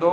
2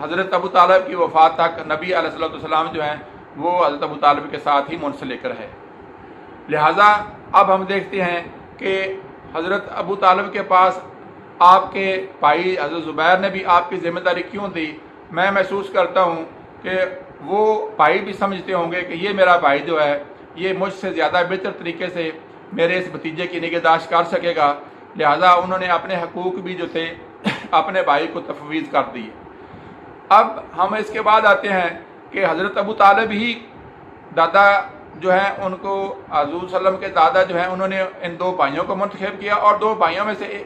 حضرت ابو طالب کی وفات تک نبی علیہ الصلوۃ والسلام جو ہیں وہ حضرت ابو طالب کے ساتھ ہی منسلک رہے۔ لہٰذا اب ہم دیکھتے ہیں کہ حضرت ابو طالب کے پاس آپ کے بھائی حضرت زبیر نے بھی آپ کی ذمہ داری کیوں دی؟ میں محسوس کرتا ہوں کہ وہ بھائی بھی سمجھتے ہوں گے کہ یہ میرا بھائی جو ہے یہ مجھ سے زیادہ بہتر طریقے سے میرے اس بھتیجے کی نگہداشت کر سکے گا، لہٰذا انہوں نے اپنے حقوق بھی جو تھے اپنے بھائی کو تفویض کر دیے۔ اب ہم اس کے بعد آتے ہیں کہ حضرت ابو طالب ہی دادا جو ہیں ان کو حضور صلی اللہ علیہ وسلم کے دادا جو ہیں انہوں نے ان دو بھائیوں کو منتخب کیا، اور دو بھائیوں میں سے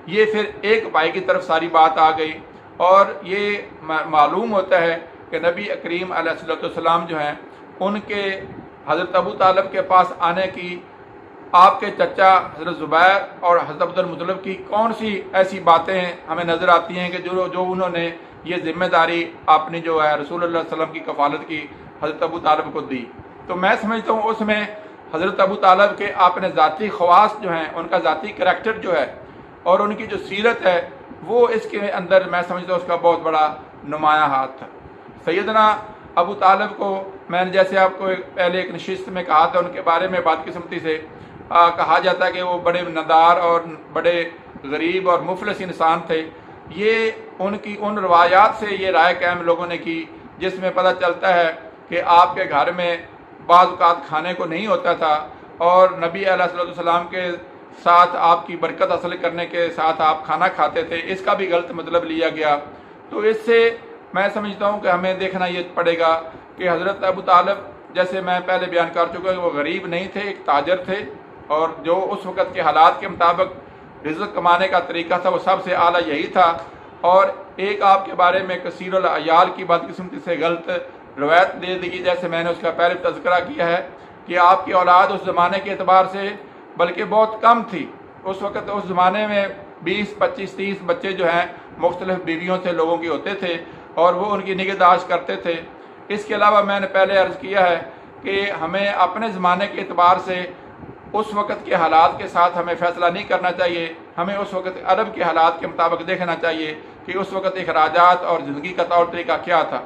یہ پھر ایک بھائی کی طرف ساری بات آ گئی، اور یہ معلوم ہوتا ہے کہ نبی کریم علیہ الصلوۃ والسلام جو ہیں ان کے حضرت ابو طالب کے پاس آنے کی آپ کے چچا حضرت زبیر اور حضرت عبد المطلب کی کون سی ایسی باتیں ہمیں نظر آتی ہیں کہ جو انہوں نے یہ ذمہ داری اپنی جو ہے رسول اللہ صلی اللہ علیہ وسلم کی کفالت کی حضرت ابو طالب کو دی۔ تو میں سمجھتا ہوں اس میں حضرت ابو طالب کے اپنے ذاتی خواص جو ہیں، ان کا ذاتی کریکٹر جو ہے اور ان کی جو سیرت ہے وہ اس کے اندر میں سمجھتا ہوں اس کا بہت بڑا نمایاں ہاتھ تھا۔ سیدنا ابو طالب کو میں نے جیسے آپ کو پہلے ایک نشست میں کہا تھا، ان کے بارے میں بدقسمتی سے کہا جاتا ہے کہ وہ بڑے ندار اور بڑے غریب اور مفلس انسان تھے۔ یہ ان کی ان روایات سے یہ رائے قائم لوگوں نے کی جس میں پتہ چلتا ہے کہ آپ کے گھر میں بعض اوقات کھانے کو نہیں ہوتا تھا، اور نبی علیہ الصلوۃ والسلام کے ساتھ آپ کی برکت حاصل کرنے کے ساتھ آپ کھانا کھاتے تھے، اس کا بھی غلط مطلب لیا گیا۔ تو اس سے میں سمجھتا ہوں کہ ہمیں دیکھنا یہ پڑے گا کہ حضرت ابو طالب جیسے میں پہلے بیان کر چکا کہ وہ غریب نہیں تھے، ایک تاجر تھے، اور جو اس وقت کے حالات کے مطابق رزق کمانے کا طریقہ تھا وہ سب سے اعلیٰ یہی تھا۔ اور ایک آپ کے بارے میں کثیر العیال کی بدقسمتی سے غلط روایت دے دی، جیسے میں نے اس کا پہلے تذکرہ کیا ہے کہ آپ کی اولاد اس زمانے کے اعتبار سے بلکہ بہت کم تھی۔ اس وقت اس زمانے میں 20 25 30 بچے جو ہیں مختلف بیویوں سے لوگوں کے ہوتے تھے، اور وہ ان کی نگہداشت کرتے تھے۔ اس کے علاوہ میں نے پہلے عرض کیا ہے کہ ہمیں اپنے زمانے کے اعتبار سے اس وقت کے حالات کے ساتھ ہمیں فیصلہ نہیں کرنا چاہیے، ہمیں اس وقت عرب کے حالات کے مطابق دیکھنا چاہیے کہ اس وقت اخراجات اور زندگی کا طور طریقہ کیا تھا۔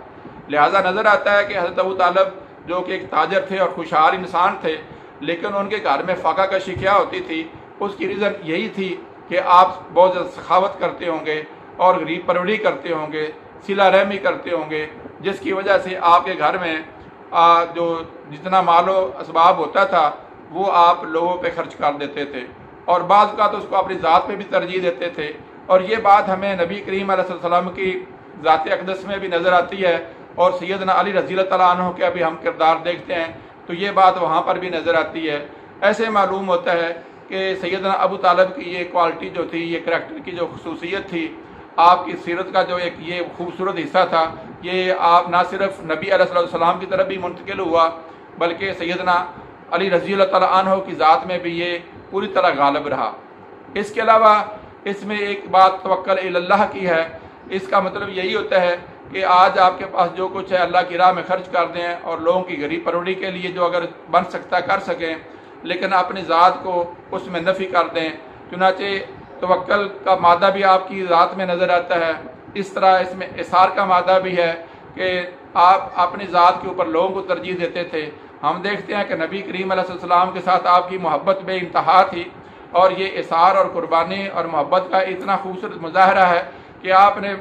لہٰذا نظر آتا ہے کہ حضرت ابو طالب جو کہ ایک تاجر تھے اور خوشحال انسان تھے، لیکن ان کے گھر میں فاقہ کشی کیا ہوتی تھی؟ اس کی ریزن یہی تھی کہ آپ بہت زیادہ سخاوت کرتے ہوں گے اور غریب پروری کرتے ہوں گے، صلہ رحمی کرتے ہوں گے، جس کی وجہ سے آپ کے گھر میں جو جتنا مال و اسباب ہوتا تھا وہ آپ لوگوں پہ خرچ کر دیتے تھے، اور بعض کا تو اس کو اپنی ذات پہ بھی ترجیح دیتے تھے۔ اور یہ بات ہمیں نبی کریم علیہ السلام کی ذات اقدس میں بھی نظر آتی ہے، اور سیدنا علی رضی اللہ تعالیٰ عنہ کے ابھی ہم کردار دیکھتے ہیں تو یہ بات وہاں پر بھی نظر آتی ہے۔ ایسے معلوم ہوتا ہے کہ سیدنا ابو طالب کی یہ کوالٹی جو تھی، یہ کریکٹر کی جو خصوصیت تھی، آپ کی سیرت کا جو ایک یہ خوبصورت حصہ تھا، یہ آپ نہ صرف نبی علیہ السلام کی طرف بھی منتقل ہوا بلکہ سیدنا علی رضی اللہ تعالیٰ عنہ کی ذات میں بھی یہ پوری طرح غالب رہا۔ اس کے علاوہ اس میں ایک بات توکل الی اللہ کی ہے۔ اس کا مطلب یہی ہوتا ہے کہ آج آپ کے پاس جو کچھ ہے اللہ کی راہ میں خرچ کر دیں، اور لوگوں کی غریب پروری کے لیے جو اگر بن سکتا کر سکیں، لیکن اپنی ذات کو اس میں نفی کر دیں۔ چنانچہ توکل کا مادہ بھی آپ کی ذات میں نظر آتا ہے، اس طرح اس میں اثار کا مادہ بھی ہے کہ آپ اپنی ذات کے اوپر لوگوں کو ترجیح دیتے تھے۔ ہم دیکھتے ہیں کہ نبی کریم علیہ السلام کے ساتھ آپ کی محبت بے انتہا تھی، اور یہ اثار اور قربانی اور محبت کا اتنا خوبصورت مظاہرہ ہے کہ آپ نے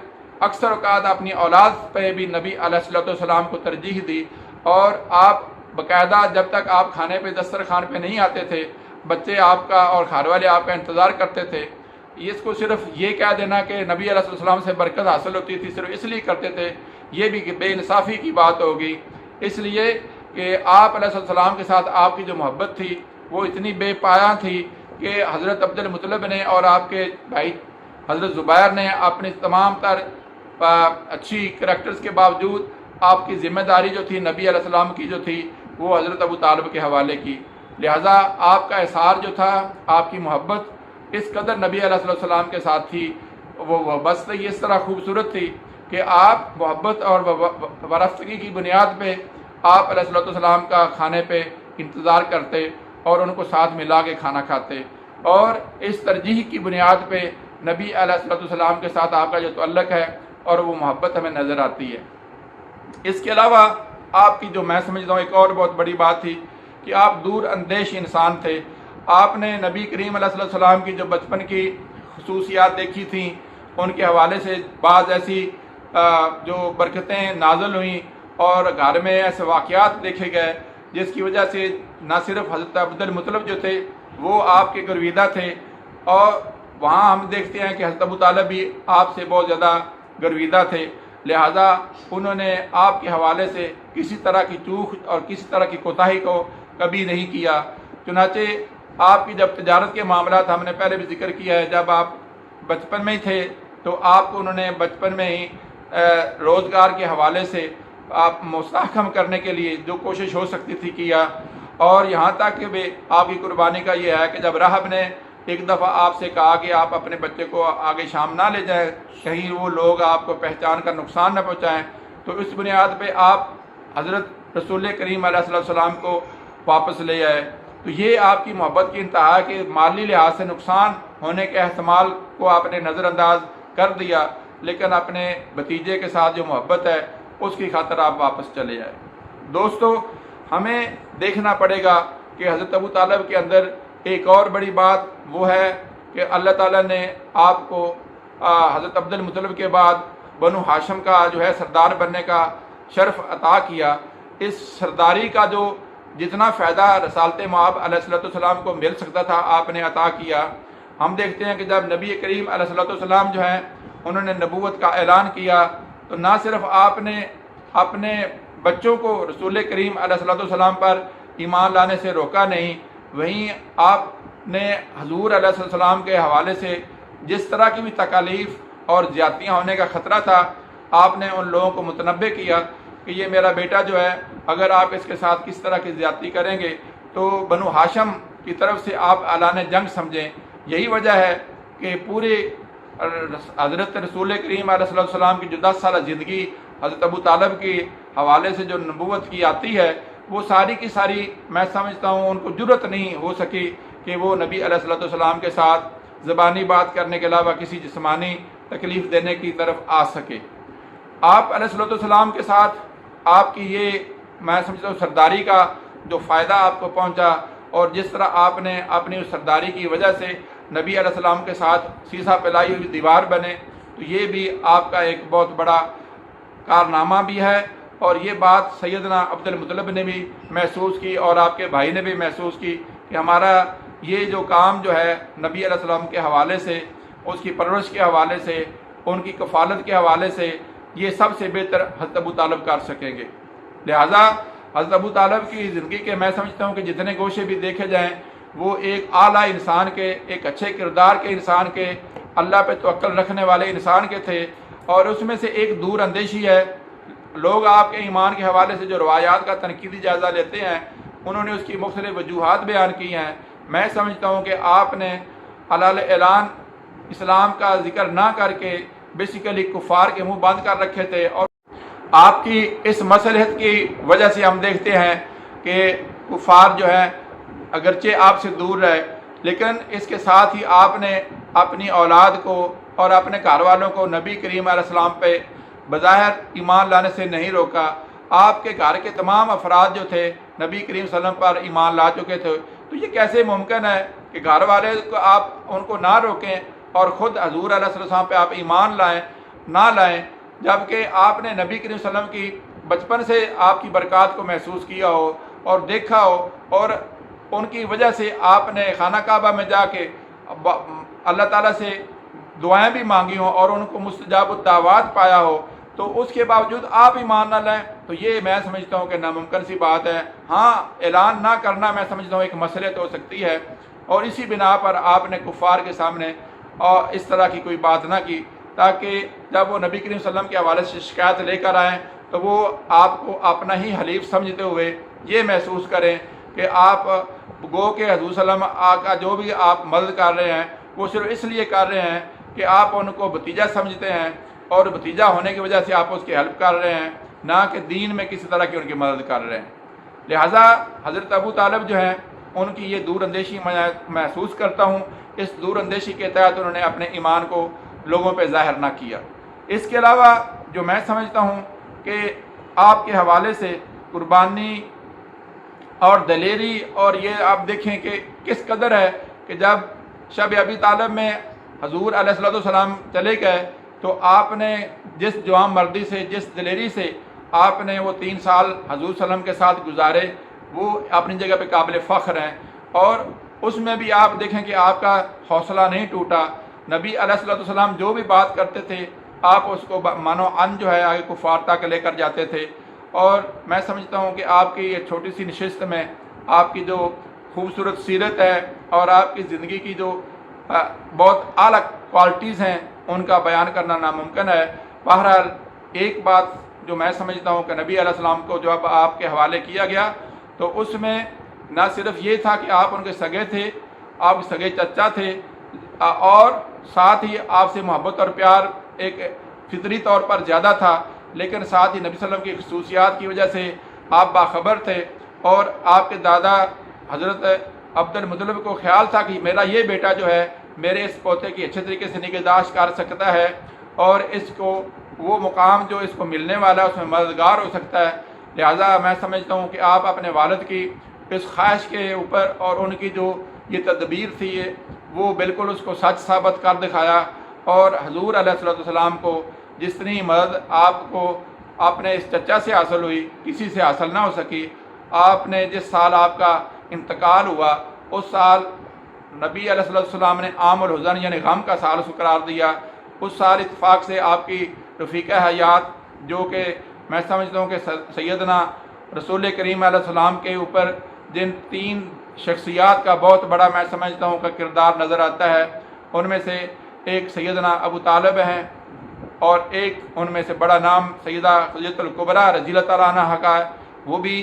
اکثر اوقات اپنی اولاد پہ بھی نبی علیہ السلام کو ترجیح دی، اور آپ باقاعدہ جب تک آپ کھانے پہ دسترخوان پہ نہیں آتے تھے بچے آپ کا اور گھر والے آپ کا انتظار کرتے تھے۔ اس کو صرف یہ کہہ دینا کہ نبی علیہ السلام سے برکت حاصل ہوتی تھی صرف اس لیے کرتے تھے، یہ بھی بے انصافی کی بات ہوگی، اس لیے کہ آپ علیہ السلام کے ساتھ آپ کی جو محبت تھی وہ اتنی بے پایاں تھی کہ حضرت عبد المطلب نے اور آپ کے بھائی حضرت زبیر نے اپنی تمام تر اچھی کریکٹرز کے باوجود آپ کی ذمہ داری جو تھی نبی علیہ السلام کی جو تھی وہ حضرت ابو طالب کے حوالے کی۔ لہٰذا آپ کا احسار جو تھا، آپ کی محبت اس قدر نبی علیہ السلام کے ساتھ تھی، وہ بس اس طرح خوبصورت تھی کہ آپ محبت اور وابستگی کی بنیاد پہ آپ علیہ السلام کا کھانے پہ انتظار کرتے اور ان کو ساتھ ملا کے کھانا کھاتے، اور اس ترجیح کی بنیاد پہ نبی علیہ السلام کے ساتھ آپ کا جو تعلق ہے اور وہ محبت ہمیں نظر آتی ہے۔ اس کے علاوہ آپ کی جو میں سمجھتا ہوں ایک اور بہت بڑی بات تھی کہ آپ دور اندیش انسان تھے۔ آپ نے نبی کریم علیہ السلام کی جو بچپن کی خصوصیات دیکھی تھیں، ان کے حوالے سے بعض ایسی جو برکتیں نازل ہوئیں اور گھر میں ایسے واقعات دیکھے گئے جس کی وجہ سے نہ صرف حضرت عبد المطلب جو تھے وہ آپ کے گرویدہ تھے، اور وہاں ہم دیکھتے ہیں کہ حضرت ابو طالب بھی آپ سے بہت زیادہ گرویدہ تھے، لہٰذا انہوں نے آپ کے حوالے سے کسی طرح کی چوک اور کسی طرح کی کوتاہی کو کبھی نہیں کیا۔ چنانچہ آپ کی جب تجارت کے معاملات ہم نے پہلے بھی ذکر کیا ہے، جب آپ بچپن میں ہی تھے تو آپ کو انہوں نے بچپن میں ہی روزگار کے حوالے سے آپ مستحکم کرنے کے لیے جو کوشش ہو سکتی تھی کیا، اور یہاں تک کہ آپ کی قربانی کا یہ ہے کہ جب راہب نے ایک دفعہ آپ سے کہا کہ آپ اپنے بچے کو آگے شام نہ لے جائیں، کہیں وہ لوگ آپ کو پہچان کر نقصان نہ پہنچائیں، تو اس بنیاد پہ آپ حضرت رسول کریم علیہ السلام کو واپس لے آئے۔ تو یہ آپ کی محبت کی انتہا ہے کہ مالی لحاظ سے نقصان ہونے کے احتمال کو آپ نے نظر انداز کر دیا، لیکن اپنے بھتیجے کے ساتھ جو محبت ہے اس کی خاطر آپ واپس چلے آئے۔ دوستو، ہمیں دیکھنا پڑے گا کہ حضرت ابو طالب کے اندر ایک اور بڑی بات وہ ہے کہ اللہ تعالیٰ نے آپ کو حضرت عبد المطلب کے بعد بنو ہاشم کا جو ہے سردار بننے کا شرف عطا کیا۔ اس سرداری کا جو جتنا فائدہ رسالت مآب علیہ السلام کو مل سکتا تھا آپ نے عطا کیا۔ ہم دیکھتے ہیں کہ جب نبی کریم علیہ السلام جو ہیں انہوں نے نبوت کا اعلان کیا تو نہ صرف آپ نے اپنے بچوں کو رسول کریم علیہ السلام پر ایمان لانے سے روکا نہیں، وہیں آپ نے حضور علیہ السلام کے حوالے سے جس طرح کی بھی تکالیف اور زیادتیاں ہونے کا خطرہ تھا آپ نے ان لوگوں کو متنبہ کیا کہ یہ میرا بیٹا جو ہے اگر آپ اس کے ساتھ کس طرح کی زیادتی کریں گے تو بنو ہاشم کی طرف سے آپ اعلان جنگ سمجھیں۔ یہی وجہ ہے کہ پورے حضرت رسول کریم علیہ السلام کی جو 10 سالہ زندگی حضرت ابو طالب کے حوالے سے جو نبوت کی آتی ہے وہ ساری کی ساری میں سمجھتا ہوں ان کو جرت نہیں ہو سکی کہ وہ نبی علیہ السلام کے ساتھ زبانی بات کرنے کے علاوہ کسی جسمانی تکلیف دینے کی طرف آ سکے۔ آپ علیہ السلام کے ساتھ آپ کی یہ میں سمجھتا ہوں سرداری کا جو فائدہ آپ کو پہنچا اور جس طرح آپ نے اپنی اس سرداری کی وجہ سے نبی علیہ السلام کے ساتھ سیسا پلائی ہوئی دیوار بنے، تو یہ بھی آپ کا ایک بہت بڑا کارنامہ بھی ہے، اور یہ بات سیدنا عبد المطلب نے بھی محسوس کی اور آپ کے بھائی نے بھی محسوس کی کہ ہمارا یہ جو کام جو ہے نبی علیہ السلام کے حوالے سے، اس کی پرورش کے حوالے سے، ان کی کفالت کے حوالے سے یہ سب سے بہتر حضرت ابو طالب کر سکیں گے۔ لہٰذا حضرت ابو طالب کی زندگی کے میں سمجھتا ہوں کہ جتنے گوشے بھی دیکھے جائیں وہ ایک اعلیٰ انسان کے، ایک اچھے کردار کے انسان کے، اللہ پہ توکل رکھنے والے انسان کے تھے، اور اس میں سے ایک دور اندیشی ہے۔ لوگ آپ کے ایمان کے حوالے سے جو روایات کا تنقیدی جائزہ لیتے ہیں انہوں نے اس کی مختلف وجوہات بیان کی ہیں۔ میں سمجھتا ہوں کہ آپ نے علل اعلان اسلام کا ذکر نہ کر کے بیسیکلی کفار کے منہ بند کر رکھے تھے، اور آپ کی اس مصلحت کی وجہ سے ہم دیکھتے ہیں کہ کفار جو ہے اگرچہ آپ سے دور رہے، لیکن اس کے ساتھ ہی آپ نے اپنی اولاد کو اور اپنے گھر والوں کو نبی کریم علیہ السلام پہ بظاہر ایمان لانے سے نہیں روکا۔ آپ کے گھر کے تمام افراد جو تھے نبی کریم صلی اللہ علیہ وسلم پر ایمان لا چکے تھے، تو یہ کیسے ممکن ہے کہ گھر والے کو آپ ان کو نہ روکیں اور خود حضور علیہ السلام پہ آپ ایمان نہ لائیں، جبکہ آپ نے نبی کریم صلی اللہ علیہ وسلم کی بچپن سے آپ کی برکات کو محسوس کیا ہو اور دیکھا ہو، اور ان کی وجہ سے آپ نے خانہ کعبہ میں جا کے اللہ تعالیٰ سے دعائیں بھی مانگی ہوں اور ان کو مستجاب الدعوات پایا ہو، تو اس کے باوجود آپ ایمان نہ لائیں، تو یہ میں سمجھتا ہوں کہ ناممکن سی بات ہے۔ ہاں، اعلان نہ کرنا میں سمجھتا ہوں ایک مصلحت ہو سکتی ہے، اور اسی بنا پر آپ نے کفار کے سامنے اور اس طرح کی کوئی بات نہ کی، تاکہ جب وہ نبی کریم صلی اللہ علیہ وسلم کے حوالے سے شکایت لے کر آئیں تو وہ آپ کو اپنا ہی حلیف سمجھتے ہوئے یہ محسوس کریں کہ آپ گو کہ حضور صلی اللہ علیہ وسلم کا جو بھی آپ مدد کر رہے ہیں وہ صرف اس لیے کر رہے ہیں کہ آپ ان کو بھتیجا سمجھتے ہیں، اور بھتیجا ہونے کی وجہ سے آپ اس کی ہیلپ کر رہے ہیں، نہ کہ دین میں کسی طرح کی ان کی مدد کر رہے ہیں۔ لہٰذا حضرت ابو طالب جو ہیں ان کی یہ دور اندیشی میں محسوس کرتا ہوں، اس دور اندیشی کے تحت انہوں نے اپنے ایمان کو لوگوں پہ ظاہر نہ کیا۔ اس کے علاوہ جو میں سمجھتا ہوں کہ آپ کے حوالے سے قربانی اور دلیری، اور یہ آپ دیکھیں کہ کس قدر ہے کہ جب شب ابی طالب میں حضور علیہ الصلوۃ والسلام چلے گئے تو آپ نے جس جوان مردی سے، جس دلیری سے آپ نے وہ 3 سال حضور صلی اللہ علیہ وسلم کے ساتھ گزارے، وہ اپنی جگہ پہ قابل فخر ہیں۔ اور اس میں بھی آپ دیکھیں کہ آپ کا حوصلہ نہیں ٹوٹا، نبی علیہ الصلوۃ والسلام جو بھی بات کرتے تھے آپ اس کو مانو ان جو ہے آگے کفار تک لے کر جاتے تھے۔ اور میں سمجھتا ہوں کہ آپ کی یہ چھوٹی سی نشست میں آپ کی جو خوبصورت سیرت ہے اور آپ کی زندگی کی جو بہت اعلیٰ کوالٹیز ہیں ان کا بیان کرنا ناممکن ہے۔ بہرحال ایک بات جو میں سمجھتا ہوں کہ نبی علیہ السلام کو جب آپ کے حوالے کیا گیا تو اس میں نہ صرف یہ تھا کہ آپ ان کے سگے تھے، آپ کے سگے چچا تھے، اور ساتھ ہی آپ سے محبت اور پیار ایک فطری طور پر زیادہ تھا، لیکن ساتھ ہی نبی صلی اللہ علیہ وسلم کی خصوصیات کی وجہ سے آپ باخبر تھے، اور آپ کے دادا حضرت عبد المطلب کو خیال تھا کہ میرا یہ بیٹا جو ہے میرے اس پوتے کی اچھے طریقے سے نگہداشت کر سکتا ہے اور اس کو وہ مقام جو اس کو ملنے والا ہے اس میں مددگار ہو سکتا ہے۔ لہٰذا میں سمجھتا ہوں کہ آپ اپنے والد کی اس خواہش کے اوپر اور ان کی جو یہ تدبیر تھی وہ بالکل اس کو سچ ثابت کر دکھایا، اور حضور علیہ الصلوۃ والسلام کو جتنی مدد آپ کو اپنے اس چچا سے حاصل ہوئی کسی سے حاصل نہ ہو سکی۔ آپ نے جس سال آپ کا انتقال ہوا اس سال نبی علیہ الصلوۃ والسلام نے عام الحزن یعنی غم کا سال اس کو قرار دیا۔ اس سال اتفاق سے آپ کی رفیقہ حیات جو کہ میں سمجھتا ہوں کہ سیدنا رسول کریم علیہ السلام کے اوپر جن 3 شخصیات کا بہت بڑا میں سمجھتا ہوں کہ کردار نظر آتا ہے، ان میں سے ایک سیدنا ابو طالب ہیں، اور ایک ان میں سے بڑا نام سیدہ خدیجہ الکبریٰ رضی اللہ تعالیٰ عنہا کا ہے۔ وہ بھی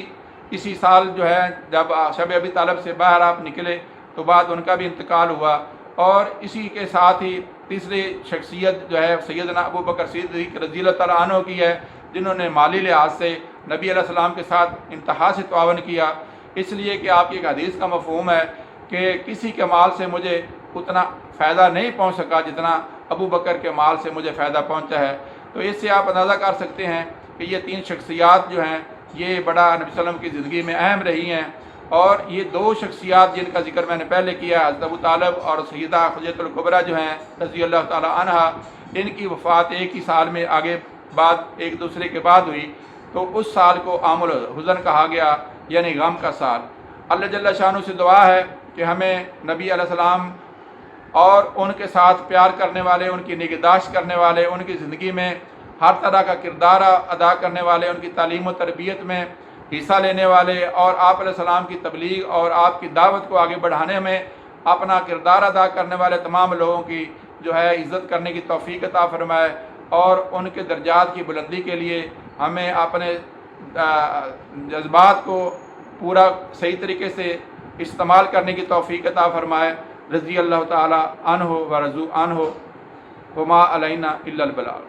اسی سال جو ہے جب شب ابی طالب سے باہر آپ نکلے تو بعد ان کا بھی انتقال ہوا۔ اور اسی کے ساتھ ہی تیسری شخصیت جو ہے سیدنا ابو بکر صدیق رضی اللہ تعالیٰ عنہ کی ہے، جنہوں نے مالی لحاظ سے نبی علیہ السلام کے ساتھ انتہا سے تعاون کیا، اس لیے کہ آپ کی ایک حدیث کا مفہوم ہے کہ کسی کے مال سے مجھے اتنا فائدہ نہیں پہنچ سکا جتنا ابو بکر کے مال سے مجھے فائدہ پہنچا ہے۔ تو اس سے آپ اندازہ کر سکتے ہیں کہ یہ 3 شخصیات جو ہیں یہ بڑا نبی صلی اللہ علیہ وسلم کی زندگی میں اہم رہی ہیں، اور یہ 2 شخصیات جن کا ذکر میں نے پہلے کیا، حضرت ابو طالب اور سیدہ خدیجہ الکبریٰ جو ہیں رضی اللہ تعالیٰ عنہا، ان کی وفات ایک ہی سال میں آگے بعد ایک دوسرے کے بعد ہوئی، تو اس سال کو عام الحزن کہا گیا یعنی غم کا سال۔ اللہ جل شانہ سے دعا ہے کہ ہمیں نبی علیہ السلام اور ان کے ساتھ پیار کرنے والے، ان کی نگہداشت کرنے والے، ان کی زندگی میں ہر طرح کا کردار ادا کرنے والے، ان کی تعلیم و تربیت میں حصہ لینے والے، اور آپ علیہ السلام کی تبلیغ اور آپ کی دعوت کو آگے بڑھانے میں اپنا کردار ادا کرنے والے تمام لوگوں کی جو ہے عزت کرنے کی توفیق عطا فرمائے، اور ان کے درجات کی بلندی کے لیے ہمیں اپنے جذبات کو پورا صحیح طریقے سے استعمال کرنے کی توفیق عطا فرمائے۔ رضی اللہ تعالی عنہ و رضوا عنہ، وما علینا الا البلاغ۔